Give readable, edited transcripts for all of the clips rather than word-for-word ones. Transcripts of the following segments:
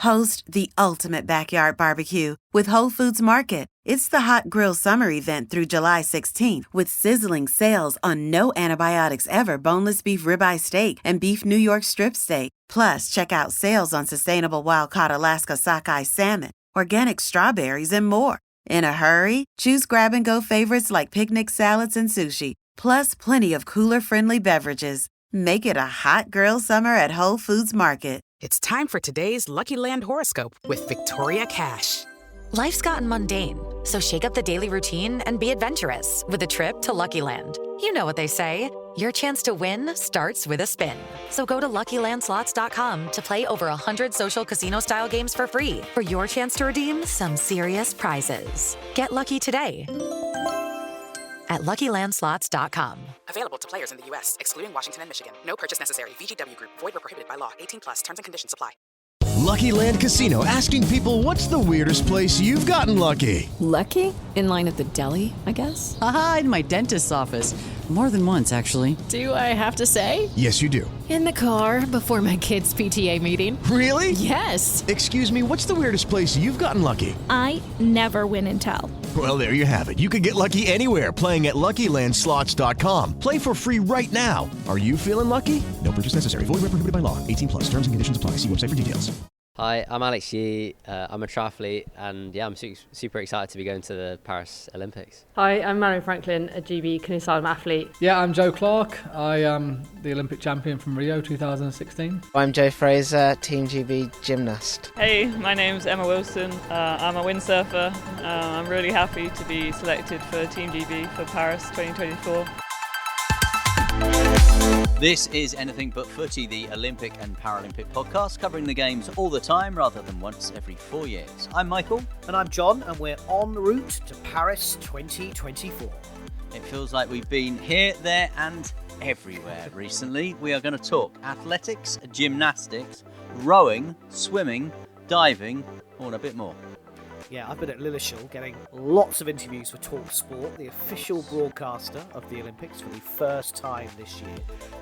Host the ultimate backyard barbecue with Whole Foods Market. It's the hot grill summer event through July 16th with sizzling sales on no antibiotics ever boneless beef ribeye steak and beef New York strip steak. Plus, check out sales on sustainable wild-caught Alaska sockeye salmon, organic strawberries, and more. In a hurry? Choose grab-and-go favorites like picnic salads and sushi, plus plenty of cooler-friendly beverages. Make it a hot grill summer at Whole Foods Market. It's time for today's Lucky Land horoscope with Victoria Cash. Life's gotten mundane, so shake up the daily routine and be adventurous with a trip to Lucky Land. You know what they say, your chance to win starts with a spin. So go to LuckyLandSlots.com to play over 100 social casino-style games for free for your chance to redeem some serious prizes. Get lucky today at LuckyLandSlots.com. Available to players in the U.S., excluding Washington and Michigan. No purchase necessary. VGW Group. Void where prohibited by law. 18+. Terms and conditions apply. Lucky Land Casino, asking people, what's the weirdest place you've gotten lucky? Lucky? In line at the deli, I guess? Aha, in my dentist's office. More than once, actually. Do I have to say? Yes, you do. In the car before my kids' PTA meeting. Really? Yes. Excuse me, what's the weirdest place you've gotten lucky? I never win and tell. Well, there you have it. You can get lucky anywhere, playing at LuckyLandSlots.com. Play for free right now. Are you feeling lucky? No purchase necessary. Void where prohibited by law. 18+. Terms and conditions apply. See website for details. Hi, I'm Alex Yee. I'm a triathlete, and I'm super excited to be going to the Paris Olympics. Hi, I'm Marion Franklin, a GB canoe slalom athlete. Yeah, I'm Joe Clark. I am the Olympic champion from Rio 2016. I'm Joe Fraser, Team GB gymnast. Hey, my name's Emma Wilson. I'm a windsurfer. I'm really happy to be selected for Team GB for Paris 2024. This is Anything But Footy, the Olympic and Paralympic podcast, covering the games all the time rather than once every 4 years. I'm Michael. And I'm John, and we're en route to Paris 2024. It feels like we've been here, there and everywhere recently. We are going to talk athletics, gymnastics, rowing, swimming, diving, and a bit more. Yeah, I've been at Lilleshall getting lots of interviews for Talk Sport, the official broadcaster of the Olympics for the first time this year.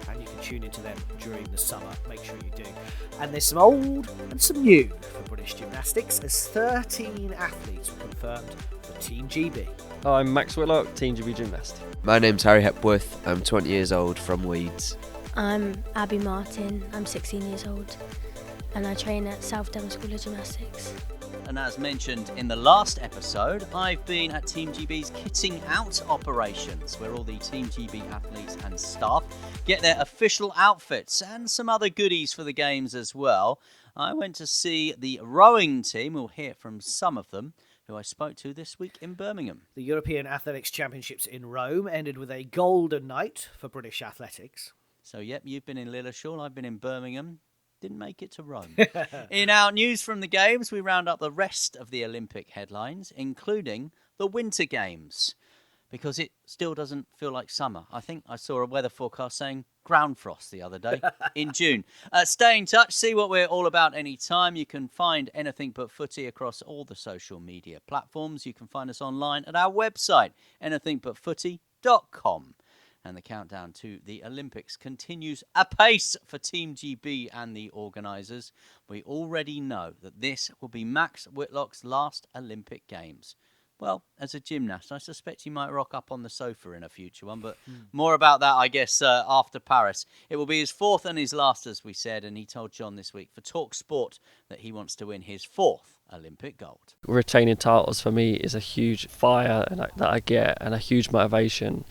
And you can tune into them during the summer. Make sure you do. And there's some old and some new for British Gymnastics, as 13 athletes were confirmed for Team GB. I'm Max Whitlock, Team GB gymnast. My name's Harry Hepworth. I'm 20 years old from Weeds. I'm Abby Martin. I'm 16 years old. And I train at South Devon School of Gymnastics. And as mentioned in the last episode, I've been at Team GB's kitting out operations, where all the Team GB athletes and staff get their official outfits and some other goodies for the games as well. I went to see the rowing team. We'll hear from some of them, who I spoke to this week in Birmingham. The European Athletics Championships in Rome ended with a golden night for British athletics. So, yep, you've been in Lilleshall, I've been in Birmingham. Didn't make it to Rome. In our news from the Games, we round up the rest of the Olympic headlines, including the Winter Games, because it still doesn't feel like summer. I think I saw a weather forecast saying ground frost the other day in June. Stay in touch, see what we're all about anytime. You can find Anything But Footy across all the social media platforms. You can find us online at our website, anythingbutfooty.com. And the countdown to the Olympics continues apace for Team GB and the organisers. We already know that this will be Max Whitlock's last Olympic Games. Well, as a gymnast, I suspect he might rock up on the sofa in a future one, but more about that, I guess, after Paris. It will be his fourth and his last, as we said, and he told John this week for Talk Sport that he wants to win his fourth Olympic gold. Retaining titles for me is a huge fire that I get and a huge motivation.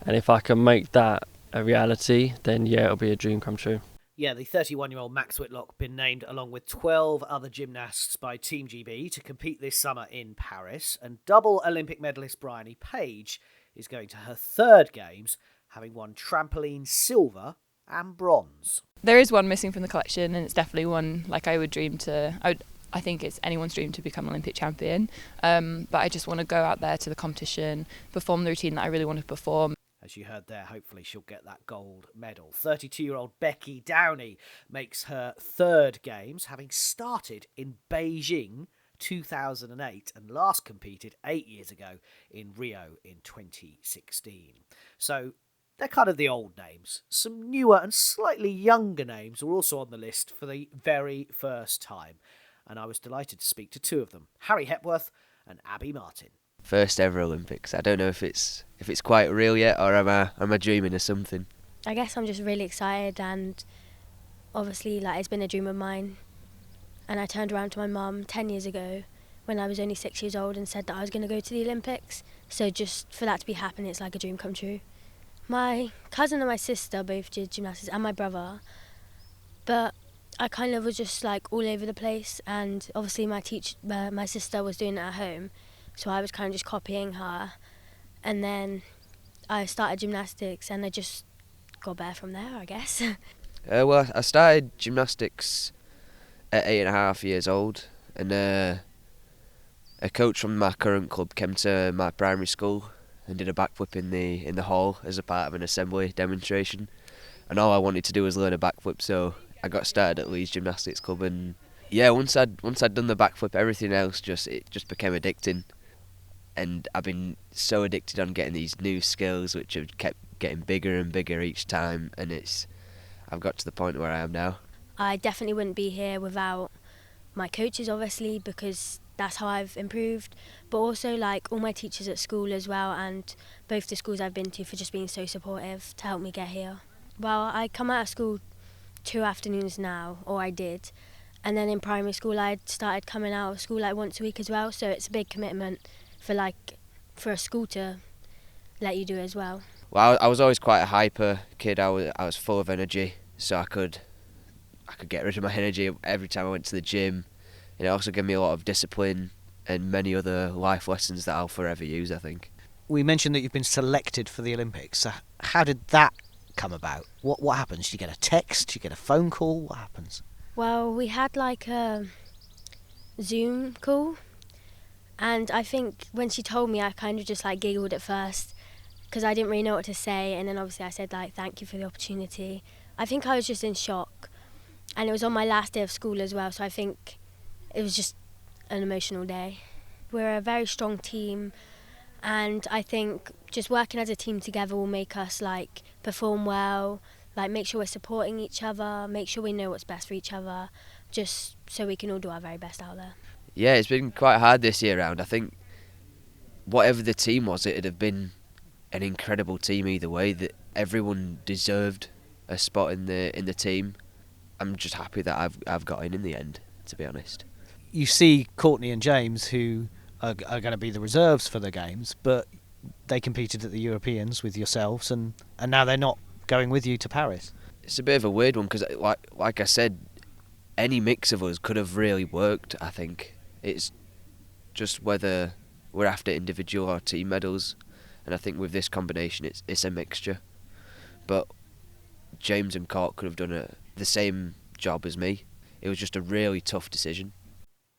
And if I can make that a reality, then yeah, it'll be a dream come true. Yeah, the 31-year-old Max Whitlock been named along with 12 other gymnasts by Team GB to compete this summer in Paris. And double Olympic medalist Bryony Page is going to her third Games, having won trampoline silver and bronze. There is one missing from the collection, and it's definitely one I would dream to... I think it's anyone's dream to become Olympic champion. But I just want to go out there to the competition, perform the routine that I really want to perform. As you heard there, hopefully she'll get that gold medal. 32-year-old Becky Downie makes her third Games, having started in Beijing 2008 and last competed 8 years ago in Rio in 2016. So they're kind of the old names. Some newer and slightly younger names are also on the list for the very first time. and I was delighted to speak to two of them, Harry Hepworth and Abby Martin. First ever Olympics. I don't know if it's quite real yet, or am I dreaming of something? I guess I'm just really excited, and obviously it's been a dream of mine. And I turned around to my mum 10 years ago when I was only 6 years old and said that I was going to go to the Olympics. So just for that to be happening, it's like a dream come true. My cousin and my sister both did gymnastics, and my brother. But I kind of was just all over the place, and obviously my sister was doing it at home, so I was kind of just copying her. And then I started gymnastics, and I just got better from there, I guess. Well, I started gymnastics at 8.5 years old, and a coach from my current club came to my primary school and did a backflip in the hall as a part of an assembly demonstration. And all I wanted to do was learn a backflip, so I got started at Leeds Gymnastics Club. And yeah, once I'd done the backflip, everything else just became addicting. And I've been so addicted on getting these new skills, which have kept getting bigger and bigger each time. And I've got to the point where I am now. I definitely wouldn't be here without my coaches, obviously, because that's how I've improved, but also all my teachers at school as well, and both the schools I've been to for just being so supportive to help me get here. Well, I come out of school 2 afternoons now, or I did, and then in primary school I started coming out of school once a week as well, so it's a big commitment for a school to let you do as well. Well, I was always quite a hyper kid. I was full of energy, so I could get rid of my energy every time I went to the gym. It also gave me a lot of discipline and many other life lessons that I'll forever use, I think. We mentioned that you've been selected for the Olympics. So how did that come about? What happens? Do you get a text? Do you get a phone call? What happens? Well, we had a Zoom call, and I think when she told me, I kind of just giggled at first because I didn't really know what to say, and then obviously I said thank you for the opportunity. I think I was just in shock, and it was on my last day of school as well, so I think it was just an emotional day. We're a very strong team, and I think just working as a team together will make us perform well, make sure we're supporting each other, make sure we know what's best for each other, just so we can all do our very best out there. Yeah, it's been quite hard this year round. I think whatever the team was, it'd have been an incredible team either way. That everyone deserved a spot in the team. I'm just happy that I've got in the end, to be honest. You see Courtney and James, who are going to be the reserves for the games, but they competed at the Europeans with yourselves, and now they're not going with you to Paris. It's a bit of a weird one because, like I said, any mix of us could have really worked, I think. It's just whether we're after individual or team medals, and I think with this combination it's a mixture. But James and Court could have done the same job as me. It was just a really tough decision.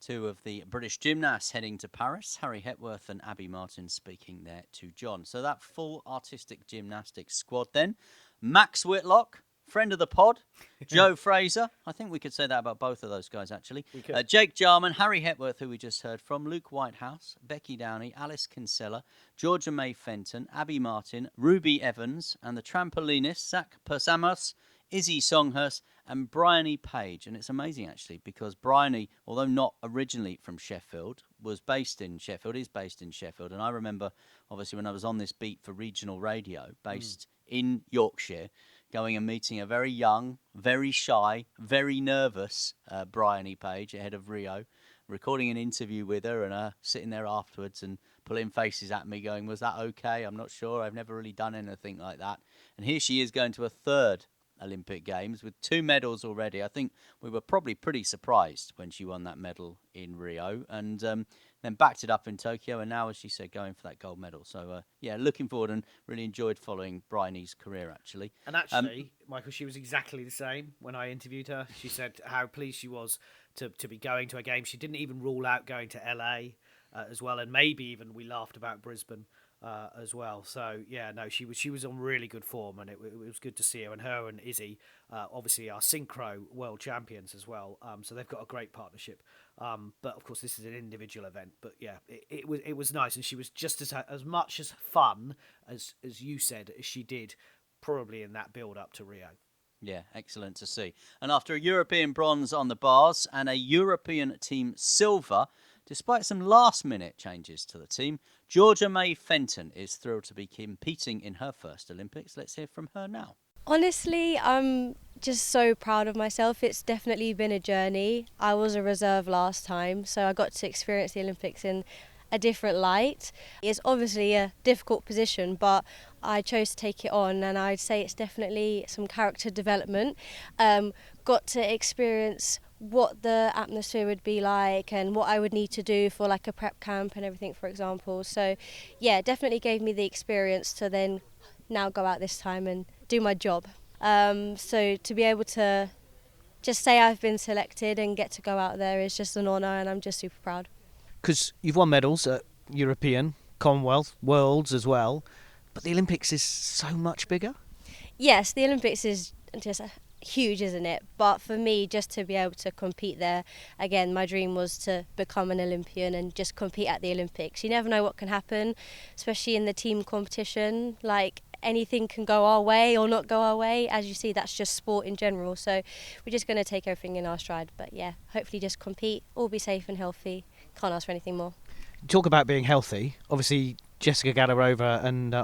Two of the British gymnasts heading to Paris, Harry Hepworth and Abby Martin speaking there to John. So that full artistic gymnastics squad then. Max Whitlock, friend of the pod. Joe Fraser. I think we could say that about both of those guys, actually. Jake Jarman, Harry Hepworth, who we just heard from, Luke Whitehouse, Becky Downie, Alice Kinsella, Georgia May Fenton, Abby Martin, Ruby Evans, and the trampolinist, Zach Persamos, Izzy Songhurst, and Bryony Page. And it's amazing, actually, because Bryony, although not originally from Sheffield, is based in Sheffield. And I remember, obviously, when I was on this beat for regional radio, based in Yorkshire, going and meeting a very young, very shy, very nervous Bryony Page ahead of Rio, recording an interview with her and sitting there afterwards and pulling faces at me going, was that okay? I'm not sure. I've never really done anything like that. And here she is going to a third Olympic Games with 2 medals already. I think we were probably pretty surprised when she won that medal in Rio, and then backed it up in Tokyo, and now, as she said, going for that gold medal. So yeah, looking forward, and really enjoyed following Bryony's career, actually. And actually, Michael, she was exactly the same when I interviewed her. She said how pleased she was to be going to a game. She didn't even rule out going to LA as well, and maybe even we laughed about Brisbane as well. So yeah, no, she was on really good form, and it was good to see her. And her and Izzy, obviously, are synchro world champions as well. So they've got a great partnership. But of course, this is an individual event. But yeah, it was nice, and she was just as much as fun as you said as she did probably in that build up to Rio. Yeah, excellent to see. And after a European bronze on the bars and a European team silver, despite some last-minute changes to the team, Georgia May Fenton is thrilled to be competing in her first Olympics. Let's hear from her now. Honestly, I'm just so proud of myself. It's definitely been a journey. I was a reserve last time, so I got to experience the Olympics in a different light. It's obviously a difficult position, but I chose to take it on, and I'd say it's definitely some character development. Got to experience what the atmosphere would be like and what I would need to do for like a prep camp and everything, for example. So yeah, definitely gave me the experience to then now go out this time and do my job. So to be able to just say I've been selected and get to go out there is just an honour, and I'm just super proud. Because you've won medals at European, Commonwealth, Worlds as well, but the Olympics is so much bigger. Yes, the Olympics is just huge, isn't it? But for me, just to be able to compete there, again, my dream was to become an Olympian and just compete at the Olympics. You never know what can happen, especially in the team competition. Like, anything can go our way or not go our way. As you see, that's just sport in general. So we're just going to take everything in our stride. But yeah, hopefully just compete, all be safe and healthy. Can't ask for anything more. Talk about being healthy. Obviously, Jessica Gadarova and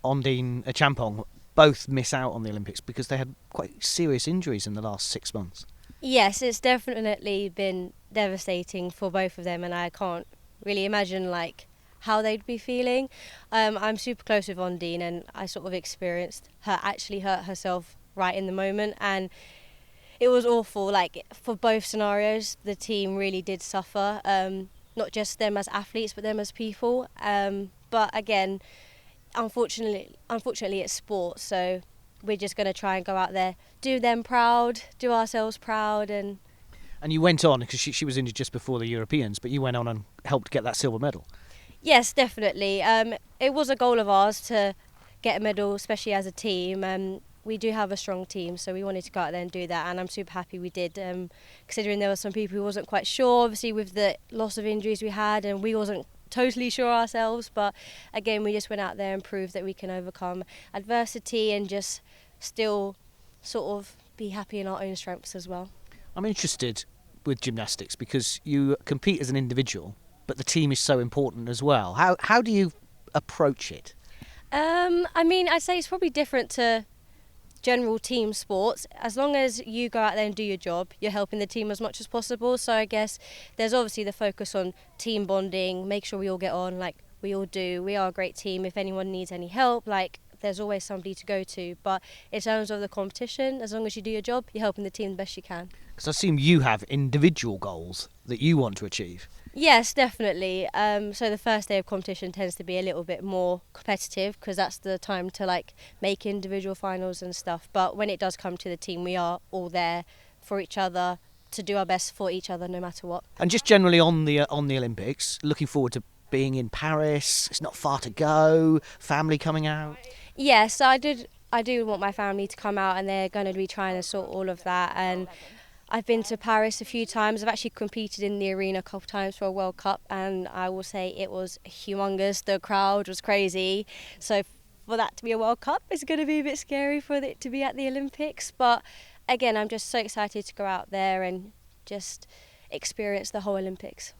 Ondine Champong both miss out on the Olympics because they had quite serious injuries in the last 6 months. Yes, it's definitely been devastating for both of them, and I can't really imagine like how they'd be feeling. I'm super close with Ondine, and I sort of experienced her actually hurt herself right in the moment, and it was awful. Like, for both scenarios, the team really did suffer, not just them as athletes, but them as people. But again, unfortunately it's sport, so we're just going to try and go out there, do them proud, do ourselves proud. And you went on, because she was injured just before the Europeans, but you went on and helped get that silver medal. Yes, definitely. It was a goal of ours to get a medal, especially as a team. We do have a strong team, so we wanted to go out there and do that, and I'm super happy we did, considering there were some people who wasn't quite sure, obviously with the loss of injuries we had, and we wasn't totally sure ourselves, but again, we just went out there and proved that we can overcome adversity and just still sort of be happy in our own strengths as well. I'm interested with gymnastics because you compete as an individual, but the team is so important as well. How do you approach it? I mean, I'd say it's probably different to general team sports. As long as you go out there and do your job, you're helping the team as much as possible. So I guess there's obviously the focus on team bonding, make sure we all get on like we all do. We are a great team. If anyone needs any help, like, there's always somebody to go to. But in terms of the competition, as long as you do your job, you're helping the team the best you can. Because I assume you have individual goals that you want to achieve. Yes, definitely. So the first day of competition tends to be a little bit more competitive because that's the time to like make individual finals and stuff. But when it does come to the team, we are all there for each other to do our best for each other, no matter what. And just generally on the Olympics, looking forward to being in Paris. It's not far to go. Family coming out. Yes, I do want my family to come out, and they're going to be trying to sort all of that. And I've been to Paris a few times. I've actually competed in the arena a couple of times for a World Cup, and I will say it was humongous. The crowd was crazy. So for that to be a World Cup, it's going to be a bit scary for it to be at the Olympics. But again, I'm just so excited to go out there and just experience the whole Olympics.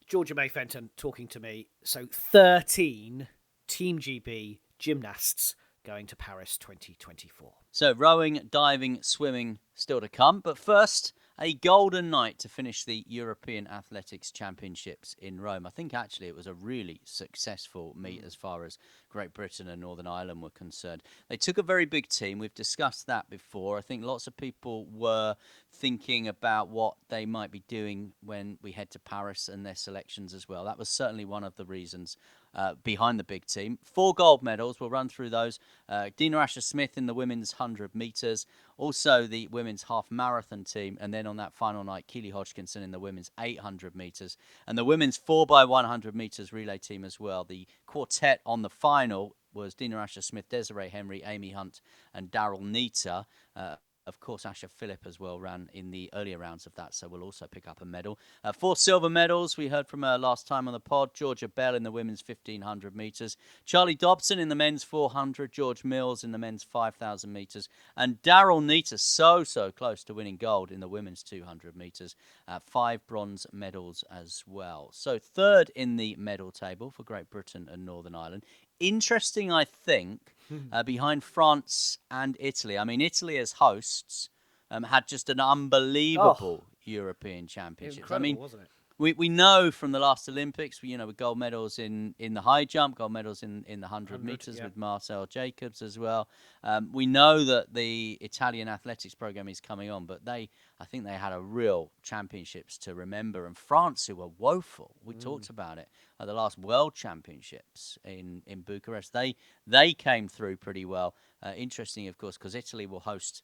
Georgia May Fenton talking to me. So 13 Team GB gymnasts going to Paris 2024. So rowing, diving, swimming still to come. But first, a golden night to finish the European Athletics Championships in Rome. I think actually it was a really successful meet as far as Great Britain and Northern Ireland were concerned. They took a very big team. We've discussed that before. I think lots of people were thinking about what they might be doing when we head to Paris and their selections as well. That was certainly one of the reasons behind the big team. 4 gold medals. We'll run through those. Dina Asher-Smith in the women's 100 metres. Also the women's half marathon team. And then on that final night, Keely Hodgkinson in the women's 800 metres. And the women's 4x100 metres relay team as well. The quartet on the final was Dina Asher-Smith, Desiree Henry, Amy Hunt and Daryl Neater. Of course, Asher Phillip as well ran in the earlier rounds of that, so we'll also pick up a medal. 4 silver medals. We heard from her last time on the pod. Georgia Bell in the women's 1,500 metres. Charlie Dobson in the men's 400. George Mills in the men's 5,000 metres. And Daryl Neater so close to winning gold in the women's 200 metres. 5 bronze medals as well. So third in the medal table for Great Britain and Northern Ireland. Interesting, I think, behind France and Italy. I mean, Italy as hosts had just an unbelievable European Championships. Incredible, I mean, wasn't it? we know from the last Olympics, with gold medals in the high jump, gold medals in the 100 metres with Marcel Jacobs as well. We know that the Italian athletics program is coming on, but I think they had a real championships to remember. And France, who were woeful, we talked about it at the last World Championships in Bucharest. They came through pretty well. Interesting, of course, because Italy will host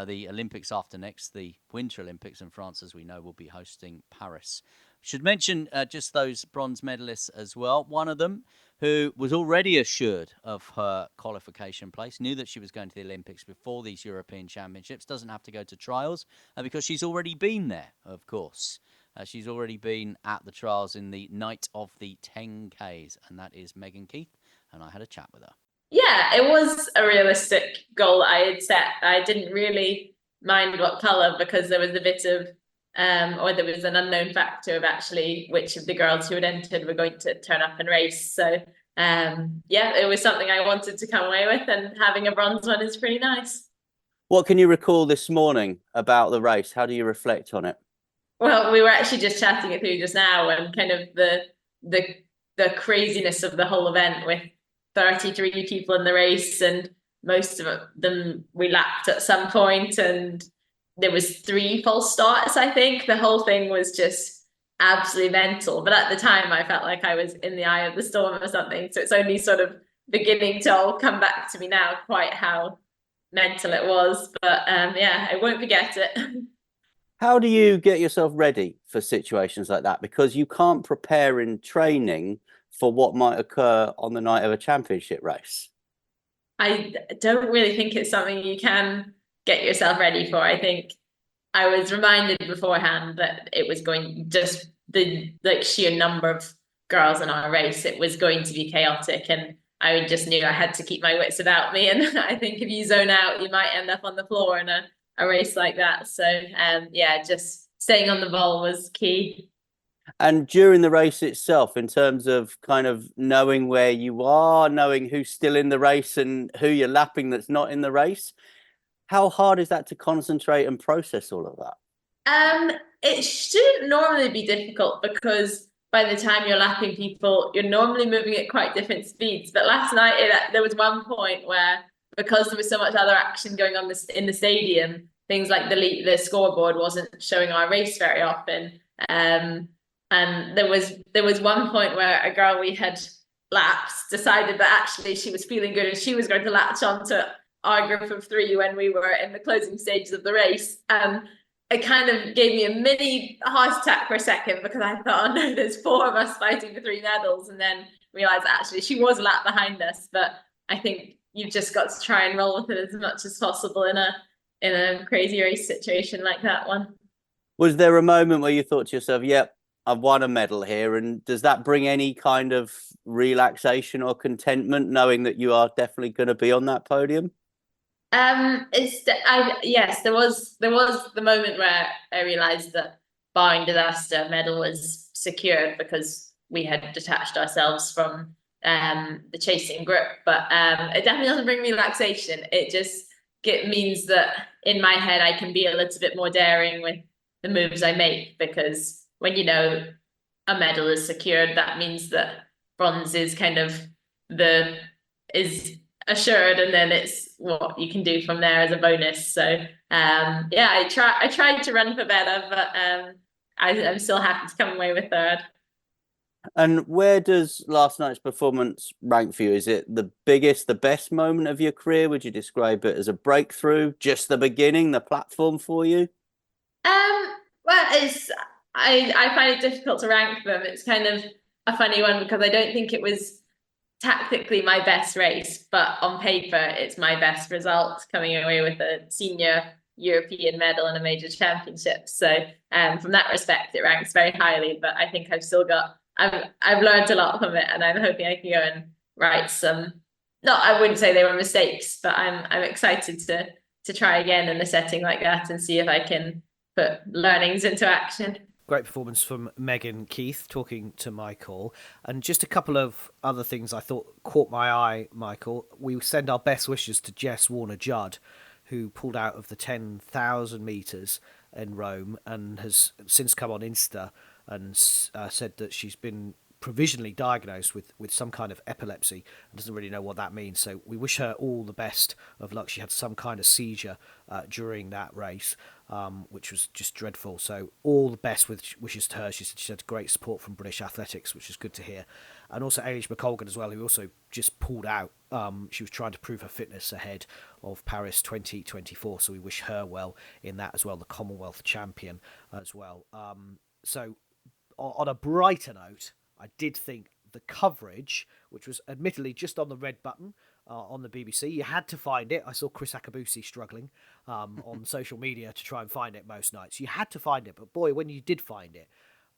the Olympics after next, the Winter Olympics, and France, as we know, will be hosting Paris. Should mention just those bronze medalists as well. One of them, who was already assured of her qualification place, knew that she was going to the Olympics before these European Championships, doesn't have to go to trials because she's already been there, of course. She's already been at the trials in the night of the 10Ks, and that is Megan Keith, and I had a chat with her. Yeah, it was a realistic goal that I had set. I didn't really mind what colour because there was a bit of or there was an unknown factor of actually which of the girls who had entered were going to turn up and race. So it was something I wanted to come away with, and having a bronze one is pretty nice. What can you recall this morning about the race? How do you reflect on it? Well, we were actually just chatting it through just now, and kind of the craziness of the whole event with 33 people in the race, and most of them we lapped at some point, and there was 3 false starts. I think the whole thing was just absolutely mental. But at the time, I felt like I was in the eye of the storm or something. So it's only sort of beginning to all come back to me now, quite how mental it was. But I won't forget it. How do you get yourself ready for situations like that? Because you can't prepare in training for what might occur on the night of a championship race. I don't really think it's something you can get yourself ready for. I think I was reminded beforehand that it was going, just the sheer number of girls in our race, it was going to be chaotic, and I just knew I had to keep my wits about me. And I think if you zone out, you might end up on the floor in a race like that. So just staying on the ball was key. And during the race itself, in terms of kind of knowing where you are, knowing who's still in the race and who you're lapping that's not in the race, how hard is that to concentrate and process all of that? It shouldn't normally be difficult because by the time you're lapping people, you're normally moving at quite different speeds. But last night, there was one point where, because there was so much other action going on in the stadium, things like the scoreboard wasn't showing our race very often. And there was one point where a girl we had lapped decided that actually she was feeling good and she was going to latch on to our group of 3 when we were in the closing stages of the race. It kind of gave me a mini heart attack for a second because I thought, oh no, there's 4 of us fighting for 3 medals, and then realised actually she was a lap behind us. But I think you've just got to try and roll with it as much as possible in a crazy race situation like that one. Was there a moment where you thought to yourself, yep, I've won a medal here? And does that bring any kind of relaxation or contentment, knowing that you are definitely going to be on that podium? Yes, there was the moment where I realised that barring disaster, medal was secured because we had detached ourselves from the chasing group. But it definitely doesn't bring relaxation. It means that in my head I can be a little bit more daring with the moves I make, because when you know a medal is secured, that means that bronze is kind of is assured, and then it's what you can do from there as a bonus. So I tried to run for better, but I'm still happy to come away with third. And where does last night's performance rank for you? Is it the biggest, the best moment of your career? Would you describe it as a breakthrough, just the beginning, the platform for you? Well, I find it difficult to rank them. It's kind of a funny one because I don't think it was tactically my best race, but on paper it's my best result, coming away with a senior European medal and a major championship. So from that respect, it ranks very highly. But I think I've learned a lot from it, and I'm hoping I can go and write some. No, I wouldn't say they were mistakes, but I'm excited to try again in a setting like that and see if I can put learnings into action. Great performance from Megan Keith talking to Michael. And just a couple of other things I thought caught my eye, Michael. We send our best wishes to Jess Warner-Judd, who pulled out of the 10,000 metres in Rome and has since come on Insta and said that she's been provisionally diagnosed with some kind of epilepsy and doesn't really know what that means. So we wish her all the best of luck. She had some kind of seizure during that race, which was just dreadful. So all the best wishes to her. She said she had great support from British Athletics, which is good to hear. And also Ailish McColgan as well, who also just pulled out. She was trying to prove her fitness ahead of Paris 2024. So we wish her well in that as well, the Commonwealth champion as well. So on a brighter note, I did think the coverage, which was admittedly just on the red button on the BBC, you had to find it. I saw Chris Akabusi struggling on social media to try and find it most nights. You had to find it, but boy, when you did find it,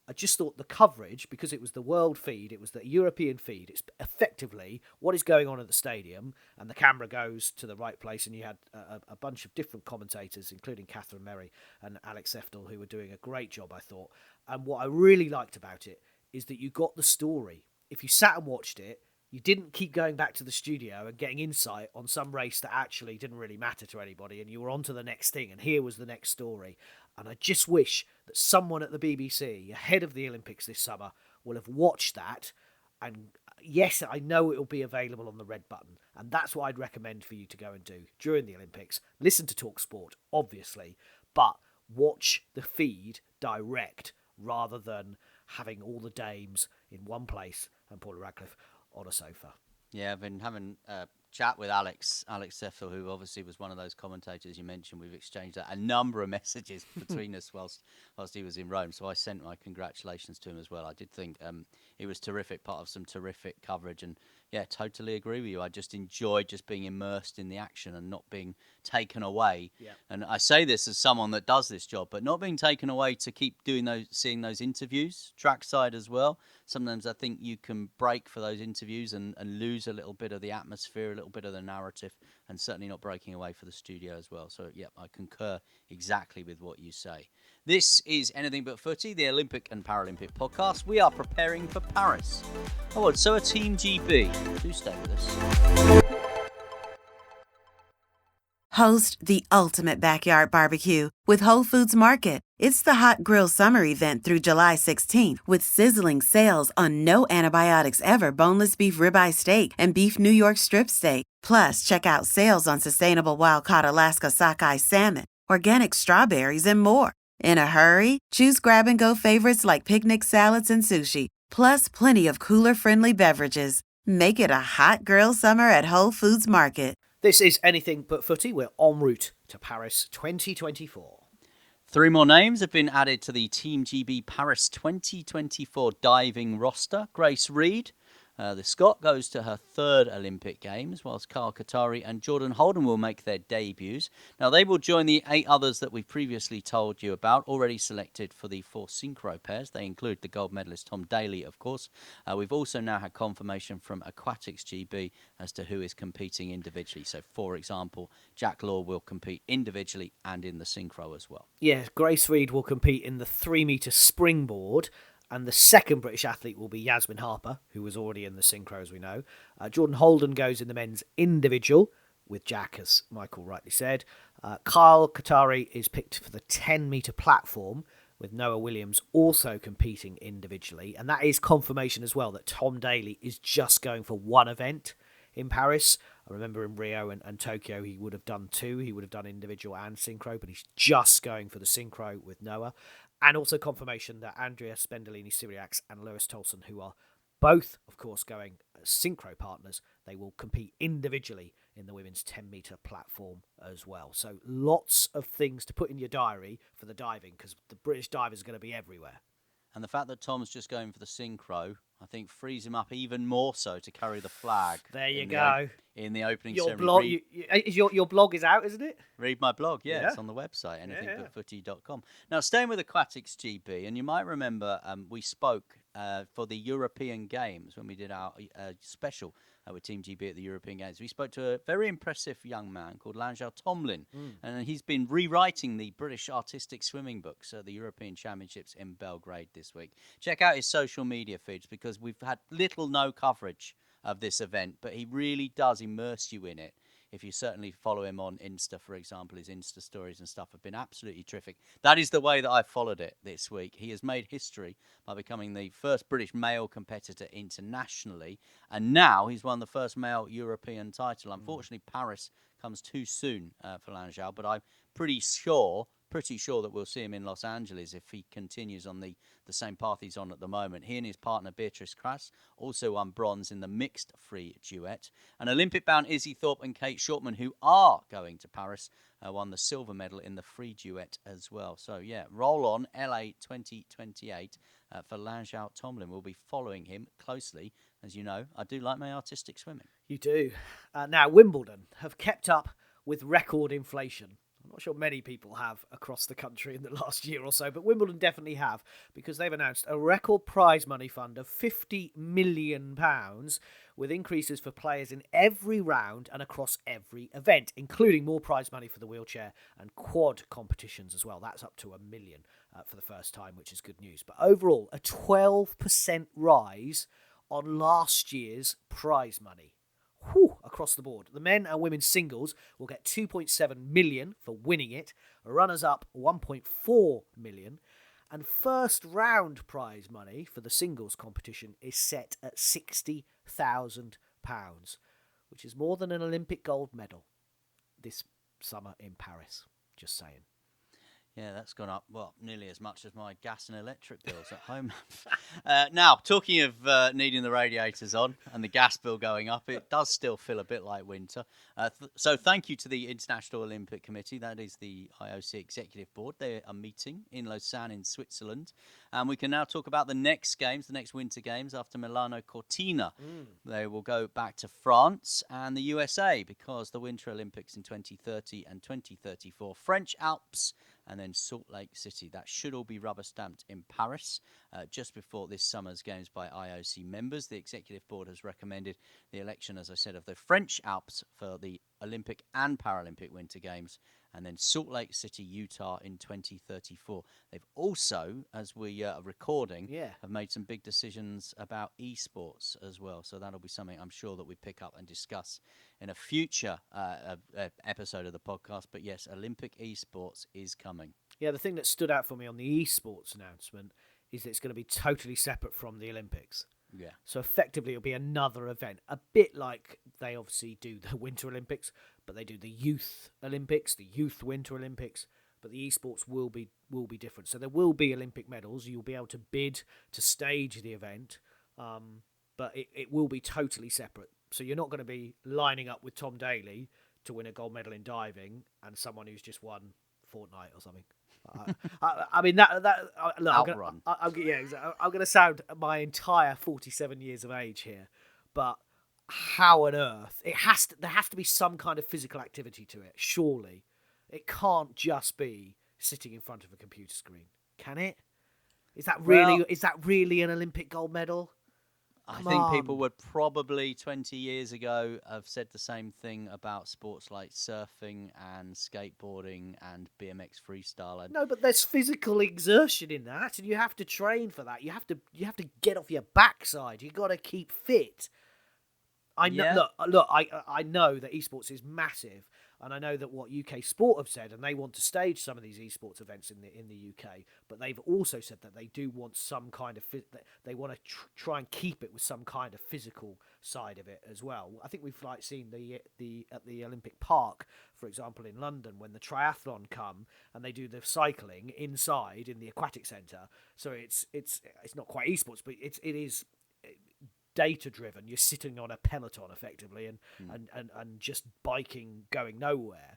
I just thought the coverage, because it was the world feed, it was the European feed, it's effectively what is going on at the stadium, and the camera goes to the right place, and you had a bunch of different commentators, including Catherine Merry and Alex Eftel, who were doing a great job, I thought. And what I really liked about it is that you got the story. If you sat and watched it, you didn't keep going back to the studio and getting insight on some race that actually didn't really matter to anybody, and you were on to the next thing, and here was the next story. And I just wish that someone at the BBC, ahead of the Olympics this summer, will have watched that. And yes, I know it will be available on the red button, and that's what I'd recommend for you to go and do during the Olympics. Listen to TalkSport, obviously, but watch the feed direct rather than having all the dames in one place and Paula Radcliffe on a sofa. Yeah, I've been having a chat with Alex Seffel, who obviously was one of those commentators you mentioned. We've exchanged a number of messages between us whilst he was in Rome. So I sent my congratulations to him as well. I did think it was terrific, part of some terrific coverage. And yeah, totally agree with you. I just enjoyed just being immersed in the action and not being taken away. Yeah. And I say this as someone that does this job, but not being taken away to keep seeing those interviews, trackside as well. Sometimes I think you can break for those interviews and lose a little bit of the atmosphere, a little bit of the narrative, and certainly not breaking away for the studio as well. So, yeah, I concur exactly with what you say. This is Anything But Footy, the Olympic and Paralympic podcast. We are preparing for Paris. Oh, and so are Team GB. Do stay with us. Host the ultimate backyard barbecue with Whole Foods Market. It's the hot grill summer event through July 16th with sizzling sales on no antibiotics ever boneless beef ribeye steak and beef New York strip steak. Plus, check out sales on sustainable wild-caught Alaska sockeye salmon, organic strawberries, and more. In a hurry? Choose grab-and-go favorites like picnic salads and sushi, plus plenty of cooler-friendly beverages. Make it a hot grill summer at Whole Foods Market. This is Anything But Footy. We're en route to Paris 2024. 3 more names have been added to the Team GB Paris 2024 diving roster. Grace Reed, the Scot, goes to her 3rd Olympic Games, whilst Kyle Qatari and Jordan Holden will make their debuts. Now, they will join the 8 others that we've previously told you about, already selected for the 4 synchro pairs. They include the gold medalist Tom Daley, of course. We've also now had confirmation from Aquatics GB as to who is competing individually. So, for example, Jack Law will compete individually and in the synchro as well. Yeah, Grace Reed will compete in the 3-metre springboard. And the second British athlete will be Yasmin Harper, who was already in the synchro, as we know. Jordan Holden goes in the men's individual, with Jack, as Michael rightly said. Kyle Qatari is picked for the 10-metre platform, with Noah Williams also competing individually. And that is confirmation as well that Tom Daley is just going for one event in Paris. I remember in Rio and Tokyo he would have done 2. He would have done individual and synchro, but he's just going for the synchro with Noah. And also confirmation that Andrea Spendolini-Syriacs and Lewis Tolson, who are both, of course, going as synchro partners, they will compete individually in the women's 10-metre platform as well. So lots of things to put in your diary for the diving, because the British divers are going to be everywhere. And the fact that Tom's just going for the synchro I think frees him up even more so to carry the flag. There you go. In the opening Your ceremony. blog, your blog is out, isn't it? Read my blog, yeah, Yeah. it's on the website, anythingbutfooty.com. Now, staying with aquatics, GB, and you might remember we spoke for the European Games when we did our special with Team GB at the European Games. We spoke to a very impressive young man called Lanjao Tomlin, and he's been rewriting the British artistic swimming books at the European Championships in Belgrade this week. Check out his social media feeds because we've had no coverage of this event, but he really does immerse you in it. If you certainly follow him on Insta, for example, his Insta stories and stuff have been absolutely terrific. That is the way that I've followed it this week. He has made history by becoming the first British male competitor internationally, and now he's won the first male European title. Unfortunately, Paris comes too soon for Lanjao, but I'm pretty sure that we'll see him in Los Angeles if he continues on the same path he's on at the moment. He and his partner Beatrice Kras also won bronze in the mixed free duet. And Olympic-bound Izzy Thorpe and Kate Shortman, who are going to Paris, won the silver medal in the free duet as well. So, yeah, roll on LA 2028 for Lanjao Tomlin. We'll be following him closely. As you know, I do like my artistic swimming. You do. Now, Wimbledon have kept up with record inflation. I'm not sure many people have across the country in the last year or so, but Wimbledon definitely have, because they've announced a record prize money fund of £50 million with increases for players in every round and across every event, including more prize money for the wheelchair and quad competitions as well. That's up to £1 million for the first time, which is good news. But overall, a 12% rise on last year's prize money. Across the board. The men and women's singles will get 2.7 million for winning it, runners-up 1.4 million, and first round prize money for the singles competition is set at £60,000, which is more than an Olympic gold medal this summer in Paris. Just saying. Yeah, that's gone up, nearly as much as my gas and electric bills at home. Now, talking of needing the radiators on and the gas bill going up, it does still feel a bit like winter. So thank you to the International Olympic Committee. That is the IOC Executive Board. They are meeting in Lausanne in Switzerland. And we can now talk about the next games, the next Winter Games after Milano Cortina. They will go back to France and the USA because the Winter Olympics in 2030 and 2034, French Alps, and then Salt Lake City. That should all be rubber stamped in Paris just before this summer's games by IOC members. The Executive Board has recommended the election, as I said, of the French Alps for the Olympic and Paralympic Winter Games, and then Salt Lake City, Utah in 2034. They've also, as we are recording, have made some big decisions about esports as well. So that'll be something I'm sure that we pick up and discuss in a future episode of the podcast. But yes, Olympic esports is coming. Yeah, the thing that stood out for me on the esports announcement is that it's going to be totally separate from the Olympics. Yeah. So effectively it'll be another event, a bit like they obviously do the Winter Olympics, but they do the Youth Olympics, the Youth Winter Olympics, but the esports will be different. So there will be Olympic medals. You'll be able to bid to stage the event, but it will be totally separate. So you're not going to be lining up with Tom Daley to win a gold medal in diving and someone who's just won Fortnite or something. I mean look, Outrun. I'm going to sound my entire 47 years of age here, but how on earth there has to be some kind of physical activity to it. Surely it can't just be sitting in front of a computer screen, can it? Is that really an Olympic gold medal? I think people would probably 20 years ago have said the same thing about sports like surfing and skateboarding and BMX freestyle. No, but there's physical exertion in that, and you have to train for that. You have to get off your backside. You've got to keep fit. I know. Look. I know that esports is massive, and I know that what UK Sport have said, and they want to stage some of these esports events in the UK. But they've also said that they do want some kind of they want to try and keep it with some kind of physical side of it as well. I think we've seen at the Olympic Park, for example, in London, when the triathlon come and they do the cycling inside in the aquatic centre. So it's not quite esports, but it is data driven. You're sitting on a peloton effectively and just biking, going nowhere.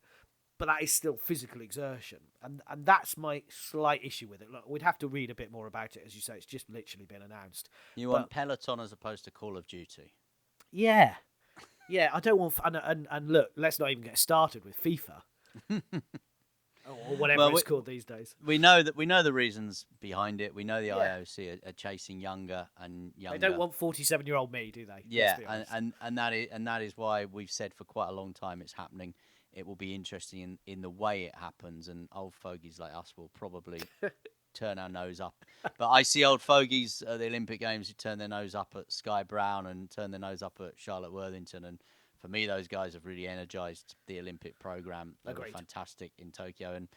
but that is still physical exertion, and that's my slight issue with it. Look, we'd have to read a bit more about it, as you say. It's just literally been announced. You want Peloton as opposed to Call of Duty? Yeah, I don't want. And look, let's not even get started with FIFA. Or whatever it's called these days. We know the reasons behind it. We know the IOC are chasing younger and younger. They don't want 47-year-old me, do they? Yeah, and that is why we've said for quite a long time it's happening. It will be interesting in the way it happens, and old fogies like us will probably turn our nose up. But I see old fogies at the Olympic Games who turn their nose up at Sky Brown and turn their nose up at Charlotte Worthington, and for me, those guys have really energised the Olympic programme. They were fantastic in Tokyo. And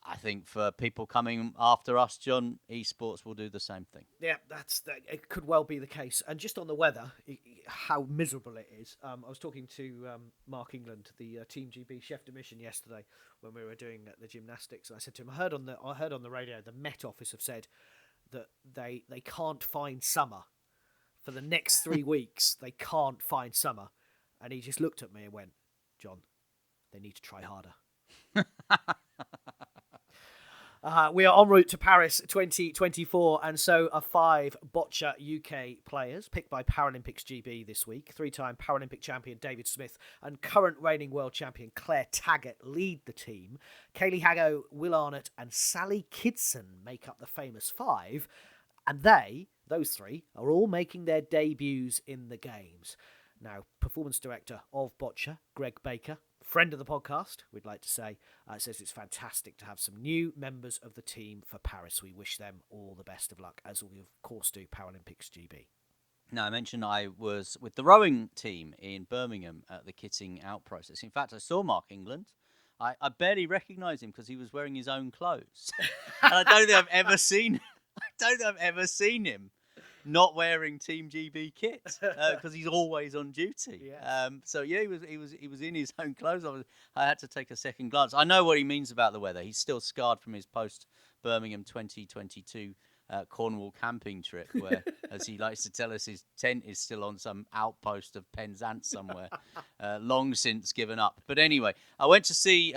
I think for people coming after us, John, Esports will do the same thing. Yeah, it could well be the case. And just on the weather, how miserable it is. I was talking to Mark England, the Team GB chef de mission, yesterday when we were doing the gymnastics. And I said to him, I heard on the radio, the Met Office have said that they can't find summer. For the next 3 weeks, they can't find summer. And he just looked at me and went, John, they need to try harder. We are en route to Paris 2024, and so are 5 boccia UK players picked by Paralympics GB this week. 3-time Paralympic champion David Smith and current reigning world champion Claire Taggart lead the team. Kaylee Hago, Will Arnott and Sally Kidson make up the famous 5, and those 3, are all making their debuts in the Games. Now, performance director of Boccia, Greg Baker, friend of the podcast, we'd like to say, says it's fantastic to have some new members of the team for Paris. We wish them all the best of luck, as we of course do Paralympics GB. Now, I mentioned I was with the rowing team in Birmingham at the kitting out process. In fact, I saw Mark England. I barely recognised him because he was wearing his own clothes. And I don't think I've ever seen him not wearing Team GB kit because he's always on duty. Yes. So yeah, he was in his own clothes. I had to take a second glance. I know what he means about the weather. He's still scarred from his post Birmingham 2022 Cornwall camping trip, where, as he likes to tell us, his tent is still on some outpost of Penzance somewhere, long since given up. But anyway, I went to see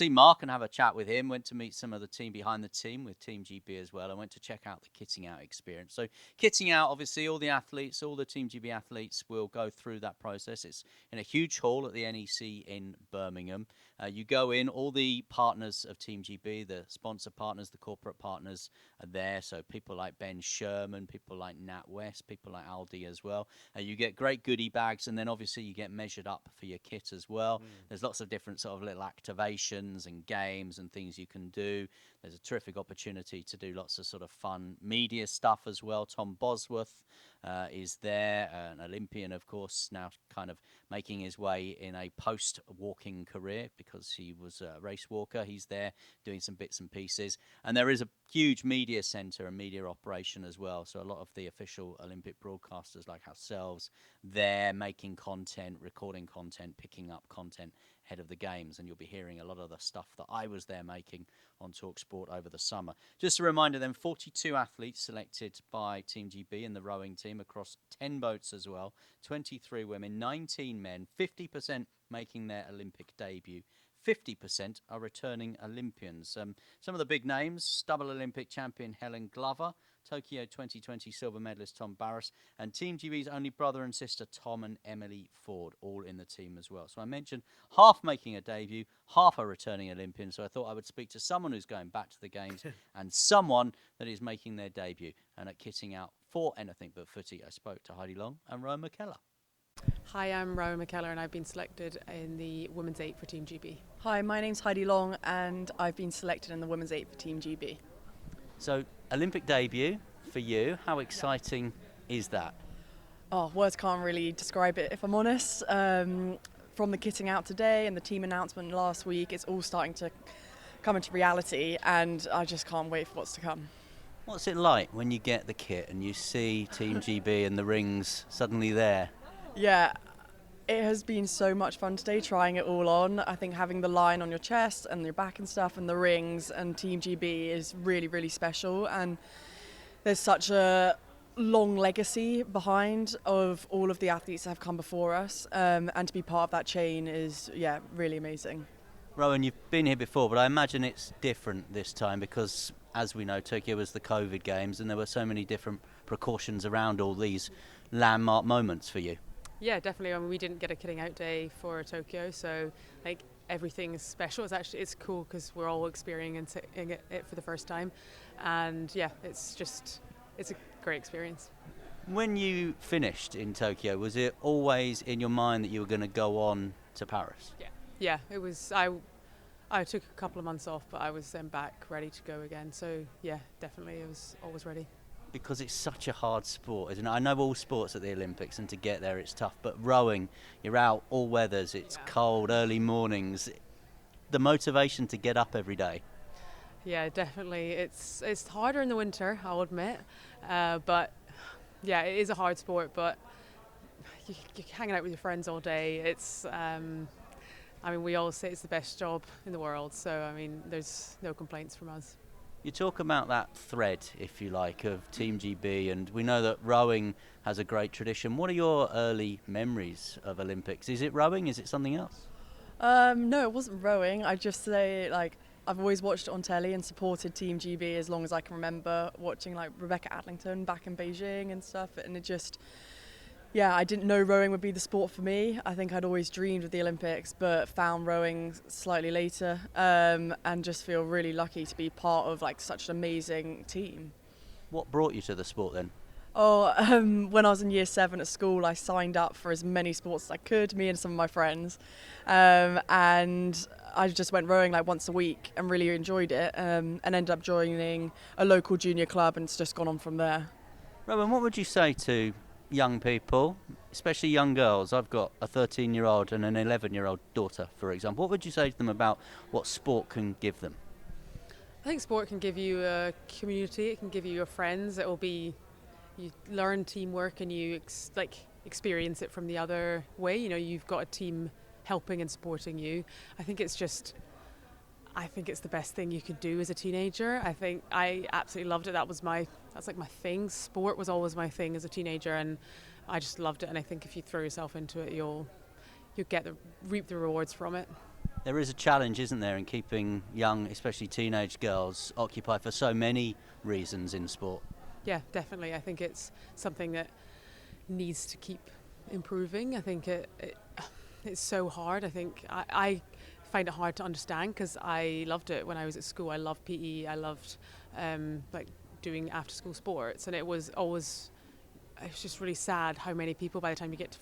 Mark and have a chat with him. Went to meet some of the team behind the team with Team GB as well. I went to check out the kitting out experience. So kitting out, obviously, all the athletes, all the Team GB athletes will go through that process. It's in a huge hall at the NEC in Birmingham. You go in, all the partners of Team GB, the sponsor partners, the corporate partners are there. So people like Ben Sherman, people like Nat West, people like Aldi as well. You get great goodie bags, and then obviously you get measured up for your kit as well. There's lots of different sort of little activations and games and things you can do. There's a terrific opportunity to do lots of sort of fun media stuff as well. Tom Bosworth is there, an Olympian, of course, now kind of making his way in a post-walking career because he was a race walker. He's there doing some bits and pieces. And there is a huge media centre and media operation as well. So a lot of the official Olympic broadcasters like ourselves, they're making content, recording content, picking up content ahead of the Games. And you'll be hearing a lot of the stuff that I was there making on TalkSport over the summer. Just a reminder then, 42 athletes selected by Team GB in the rowing team across 10 boats as well, 23 women, 19 men, 50% making their Olympic debut. 50% are returning Olympians. Some of the big names: double Olympic champion Helen Glover, Tokyo 2020 silver medalist Tom Barras, and Team GB's only brother and sister Tom and Emily Ford, all in the team as well. So I mentioned half making a debut, half are returning Olympian, so I thought I would speak to someone who's going back to the Games and someone that is making their debut. And at kitting out for anything but footy, I spoke to Heidi Long and Rowan McKellar. Hi, I'm Rowan McKellar and I've been selected in the Women's 8 for Team GB. Hi, my name's Heidi Long and I've been selected in the Women's 8 for Team GB. So, Olympic debut for you, how exciting is that? Oh, words can't really describe it, if I'm honest. From the kitting out today and the team announcement last week, it's all starting to come into reality and I just can't wait for what's to come. What's it like when you get the kit and you see Team GB and the rings suddenly there? Yeah, it has been so much fun today trying it all on. I think having the line on your chest and your back and stuff and the rings and Team GB is really, really special. And there's such a long legacy behind of all of the athletes that have come before us. And to be part of that chain is, yeah, really amazing. Rowan, you've been here before, but I imagine it's different this time because, as we know, Tokyo was the COVID Games and there were so many different precautions around all these landmark moments for you. Yeah, definitely. I mean, we didn't get a kitting out day for Tokyo, so like everything is special. It's cool because we're all experiencing it for the first time, and yeah, it's a great experience. When you finished in Tokyo, was it always in your mind that you were going to go on to Paris? Yeah, it was. I took a couple of months off, but I was then back ready to go again. So yeah, definitely, I was always ready. Because it's such a hard sport, isn't it? I know all sports at the Olympics, and to get there it's tough, but rowing, you're out all weathers, it's cold, early mornings, the motivation to get up every day. Yeah, definitely. It's harder in the winter, I'll admit, but yeah, it is a hard sport, but you're hanging out with your friends all day. It's, I mean, we all say it's the best job in the world, so I mean, there's no complaints from us. You talk about that thread, if you like, of Team GB, and we know that rowing has a great tradition. What are your early memories of Olympics? Is it rowing? Is it something else? No, it wasn't rowing. I just say, like, I've always watched it on telly and supported Team GB as long as I can remember, watching like Rebecca Adlington back in Beijing and stuff, and it just... Yeah, I didn't know rowing would be the sport for me. I think I'd always dreamed of the Olympics, but found rowing slightly later, and just feel really lucky to be part of like such an amazing team. What brought you to the sport then? When I was in year 7 at school, I signed up for as many sports as I could, me and some of my friends, and I just went rowing like once a week and really enjoyed it, and ended up joining a local junior club, and it's just gone on from there. Rowan, what would you say to young people, especially young girls? I've got a 13-year-old and an 11-year-old daughter, for example. What would you say to them about what sport can give them? I think sport can give you a community, it can give you your friends, it will be, you learn teamwork and you experience it from the other way. You know, you've got a team helping and supporting you. I think it's the best thing you could do as a teenager. I think I absolutely loved it. That's like my thing. Sport was always my thing as a teenager, and I just loved it. And I think if you throw yourself into it, you'll reap the rewards from it. There is a challenge, isn't there, in keeping young, especially teenage girls, occupied for so many reasons in sport. Yeah, definitely. I think it's something that needs to keep improving. I think it's so hard. I think I find it hard to understand because I loved it when I was at school. I loved PE. I loved doing after school sports, and it was just really sad how many people by the time you get to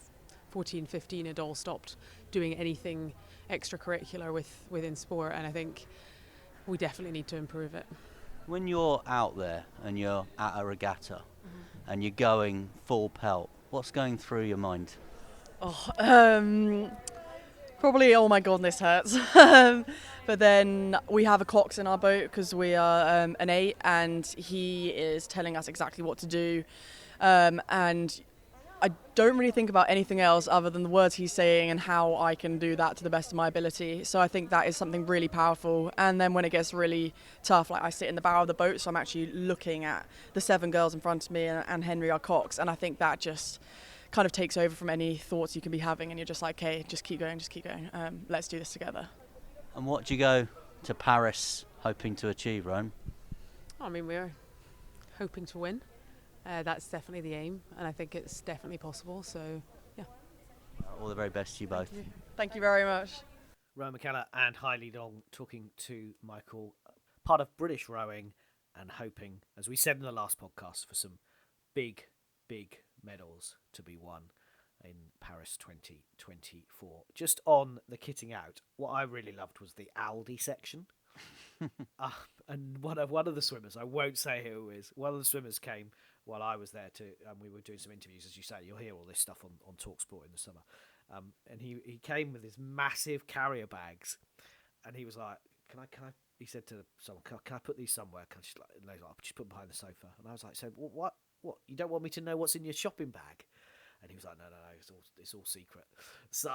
14, 15 had all stopped doing anything extracurricular within sport, and I think we definitely need to improve it. When you're out there and you're at a regatta and you're going full pelt, what's going through your mind? Probably, oh my god, this hurts. But then we have a cox in our boat because we are an 8, and he is telling us exactly what to do. And I don't really think about anything else other than the words he's saying and how I can do that to the best of my ability. So I think that is something really powerful. And then when it gets really tough, like I sit in the bow of the boat, so I'm actually looking at the 7 girls in front of me and Henry, our cox, and I think that just kind of takes over from any thoughts you can be having, and you're just like, hey, just keep going, let's do this together. And what do you go to Paris hoping to achieve, Rome? I mean, we're hoping to win. That's definitely the aim, and I think it's definitely possible, so yeah. All the very best to you both. Thank you very much. Rowan McKellar and Hailey Dong talking to Michael, part of British rowing, and hoping, as we said in the last podcast, for some big medals to be won in Paris 2024. Just on the kitting out, what I really loved was the Aldi section. And one of the swimmers, I won't say who it is, one of the swimmers came while I was there too, and we were doing some interviews. As you say, you'll hear all this stuff on TalkSport in the summer. And he came with his massive carrier bags, and he was like, can I he said to someone, can I put these somewhere? Can I just just put them behind the sofa? And I was like, so what? You don't want me to know what's in your shopping bag? And he was like, no, it's all secret. So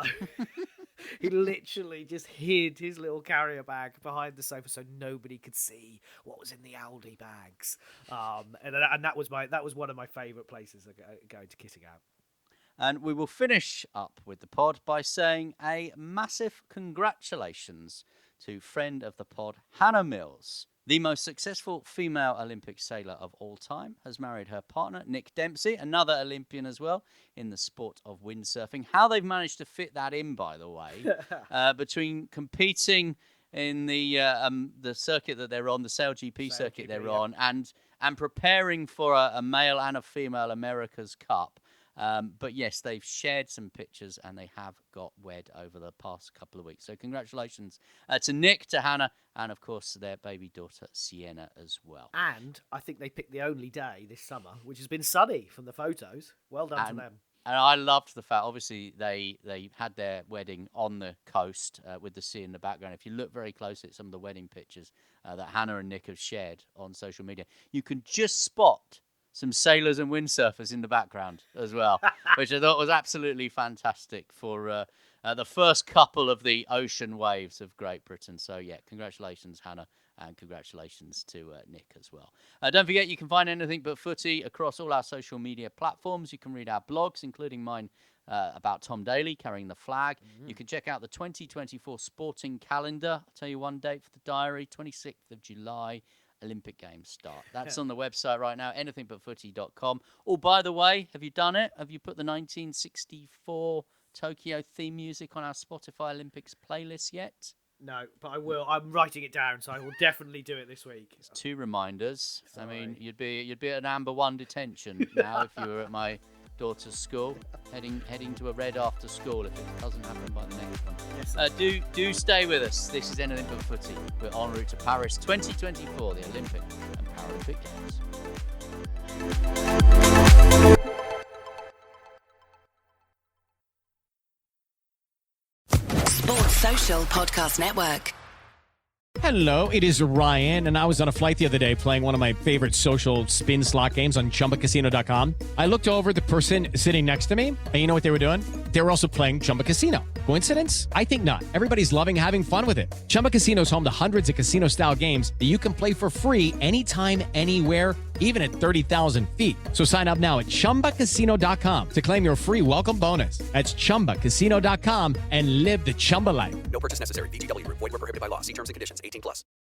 he literally just hid his little carrier bag behind the sofa so nobody could see what was in the Aldi bags. And that was one of my favourite places going to kitting out. And we will finish up with the pod by saying a massive congratulations to friend of the pod, Hannah Mills. The most successful female Olympic sailor of all time has married her partner, Nick Dempsey, another Olympian as well in the sport of windsurfing. How they've managed to fit that in, by the way, between competing in the circuit that they're on, the Sail GP circuit they're on, and preparing for a male and a female America's Cup. But yes, they've shared some pictures and they have got wed over the past couple of weeks. So congratulations to Nick, to Hannah, and of course their baby daughter Sienna as well. And I think they picked the only day this summer which has been sunny from the photos. Well done to them. And I loved the fact, obviously, they had their wedding on the coast with the sea in the background. If you look very closely at some of the wedding pictures that Hannah and Nick have shared on social media, you can just spot some sailors and windsurfers in the background as well, which I thought was absolutely fantastic for the first couple of the ocean waves of Great Britain. So, yeah, congratulations, Hannah, and congratulations to Nick as well. Don't forget, you can find Anything But Footy across all our social media platforms. You can read our blogs, including mine about Tom Daly carrying the flag. You can check out the 2024 sporting calendar. I'll tell you one date for the diary, 26th of July. Olympic Games start. That's on the website right now, anythingbutfooty.com. Oh, by the way, have you done it? Have you put the 1964 Tokyo theme music on our Spotify Olympics playlist yet? No, but I will. I'm writing it down, so I will definitely do it this week. It's 2 reminders. Sorry. I mean, you'd be at an amber 1 detention now if you were at my daughter's school, heading to a red after school if it doesn't happen by the next one. Yes, do stay with us. This is Anything But Footy. We're en route to Paris 2024, the Olympic and Paralympic Games. Sports Social Podcast Network. Hello, it is Ryan, and I was on a flight the other day playing one of my favorite social spin slot games on ChumbaCasino.com. I looked over at the person sitting next to me, and you know what they were doing? They were also playing Chumba Casino. Coincidence? I think not. Everybody's loving having fun with it. Chumba Casino is home to hundreds of casino-style games that you can play for free anytime, anywhere, even at 30,000 feet. So sign up now at ChumbaCasino.com to claim your free welcome bonus. That's ChumbaCasino.com and live the Chumba life. No purchase necessary. VGW. Void where prohibited by law. See terms and conditions. 18+.